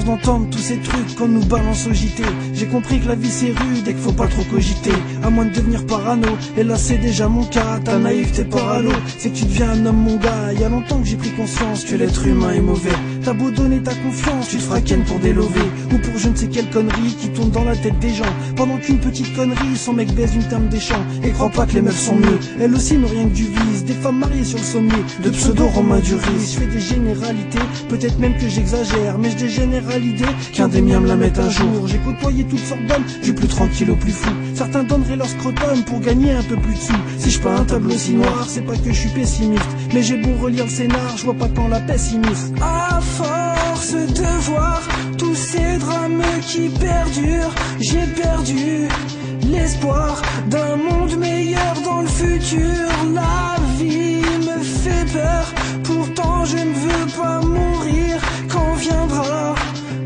force d'entendre tous ces trucs qu'on nous balance au JT, j'ai compris que la vie c'est rude et qu'il faut pas trop cogiter. À moins de devenir parano, et là c'est déjà mon cas. Ta naïveté parano, c'est que tu deviens un homme mon gars. Y a longtemps que j'ai pris conscience que l'être humain est mauvais. T'as beau donner ta confiance, tu te feras ken pour délover, ou pour je ne sais quelle connerie qui tourne dans la tête des gens. Pendant qu'une petite connerie, son mec baise une tame des champs. Et crois pas que les meufs sont mieux, elles aussi n'ont rien que du vice. Des femmes mariées sur le sommier, de pseudo Romain Duris. Je fais des généralités, peut-être même que j'exagère, mais je dégénère à l'idée qu'un des miens me la mette un jour. J'ai côtoyé toutes sortes d'hommes, du plus tranquille au plus fou. Certains donneraient leur scrotum pour gagner un peu plus de sous. Si je peins un tableau si noir, c'est pas que je suis pessimiste, mais j'ai beau relire le scénar, je vois pas quand la paix s'immisce. À force de voir tous ces drames qui perdurent, j'ai perdu l'espoir d'un monde meilleur dans le futur. La vie me fait peur, pourtant je ne veux pas mourir. Quand viendra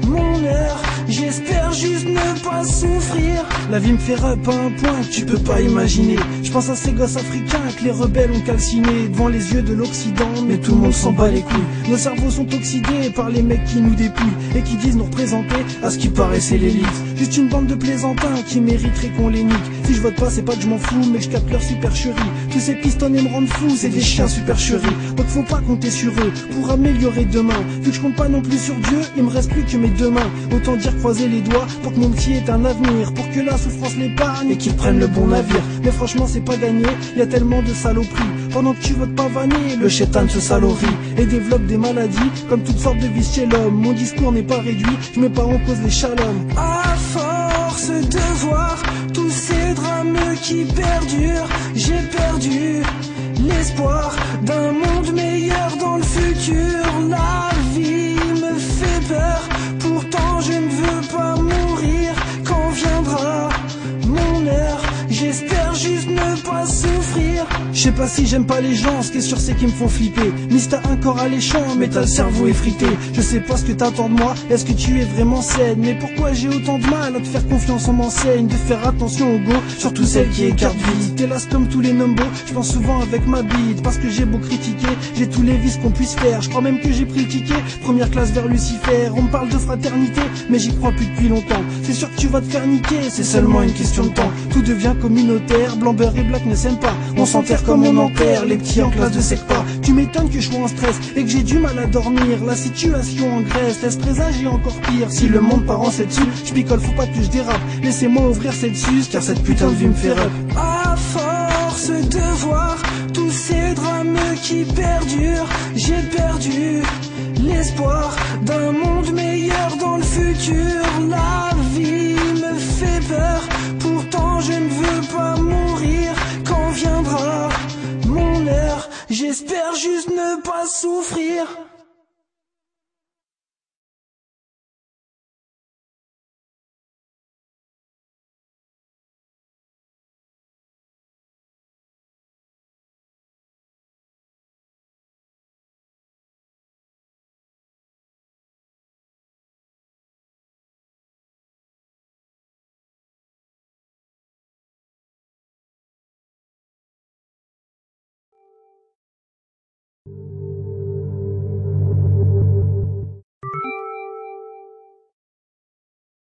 mon heure, j'espère juste ne pas souffrir. La vie me fait rep à un point que tu peux pas imaginer. Je pense à ces gosses africains que les rebelles ont calcinés devant les yeux de l'Occident, mais tout le monde s'en bat les couilles. Nos cerveaux sont oxydés par les mecs qui nous dépouillent et qui disent nous représenter à ce qui paraît c'est l'élite. Juste une bande de plaisantins qui mériteraient qu'on les nique. Si je vote pas c'est pas que je m'en fous, mais que je capte leur supercherie. Tous ces pistonnés me rendent fou, c'est des chiens supercheries. Donc faut pas compter sur eux pour améliorer demain. Vu que je compte pas non plus sur Dieu, il me reste plus que mes deux mains. Autant dire croiser les doigts pour que mon petit ait un avenir, pour que la souffrance l'épargne et qu'il prenne le bon navire. Mais franchement c'est pas gagné, y a tellement de saloperies. Pendant que tu votes pas vanner, le chétan se salorie et développe des maladies comme toutes sortes de vices chez l'homme. Mon discours n'est pas réduit, je mets pas en cause les shalom. À force de voir tous ces drames qui perdurent, j'ai perdu l'espoir d'un monde meilleur dans le futur. La vie me fait peur, pourtant je ne veux pas mourir. Quand viendra mon heure, j'espère juste ne pas souffrir. Je sais pas si j'aime pas les gens, ce qui est sûr c'est qu'ils me font flipper. Miss t'as un corps alléchant, mais t'as le cerveau effrité. Je sais pas ce que t'attends de moi, est-ce que tu es vraiment saine? Mais pourquoi j'ai autant de mal à te faire confiance, on m'enseigne de faire attention au go, surtout celle qui écarte vite. T'es las comme tous les numbos, je pense souvent avec ma bite. Parce que j'ai beau critiquer, j'ai tous les vices qu'on puisse faire. Je crois même que j'ai pris le ticket, première classe vers Lucifer. On me parle de fraternité, mais j'y crois plus depuis longtemps. C'est sûr que tu vas te faire niquer, c'est seulement une question de temps. Tout devient communautaire, blanc, beurre et black ne s'aiment pas. On s'enterre comme on enterre, les petits en classe de secpa. Tu m'étonnes que je sois en stress et que j'ai du mal à dormir. La situation en Grèce laisse présager encore pire. Si le monde part en cette dessus, je picole, faut pas que je dérape. Laissez-moi ouvrir cette suce, car cette putain de vie me fait rep. À force de voir tous ces drames qui perdurent, j'ai perdu l'espoir d'un monde meilleur dans le futur. La vie me fait peur, pourtant je ne veux pas mourir. Quand viendra mon heure, j'espère juste ne pas souffrir.